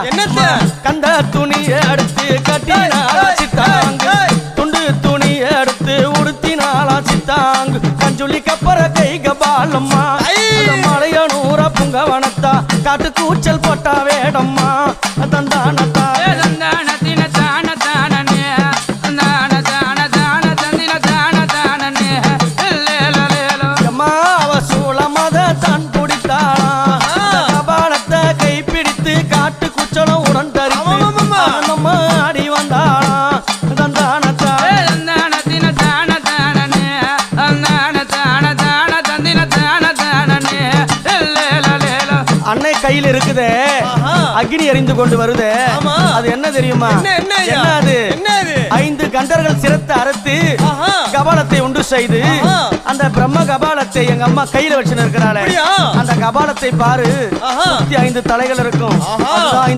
என்னத்த கந்த துணியை எடுத்து கட்டினாலா சித்தாங்கு துண்டு துணியை எடுத்து உடுத்தினாலா சித்தாங்கு கஞ்சுளி கப்பற கை கபாலம்மா மலையனூர புங்கவனத்தா காட்டு கூச்சல் போட்டா வேடம்மா தந்தானத்தா அன்னை கையில் இருக்குதே அக்னி எரிந்து கொண்டு வருதே அது என்ன தெரியுமா அது 5 கண்டர்கள் சிரத்தை அறுத்து கபாலத்தை உண்டு செய்து அந்த பிரம்ம கபாலத்தை எங்க அம்மா கையில வச்சு இருக்கிறாளே அந்த கபாலத்தை பாரு 5 தலைகள் இருக்கும்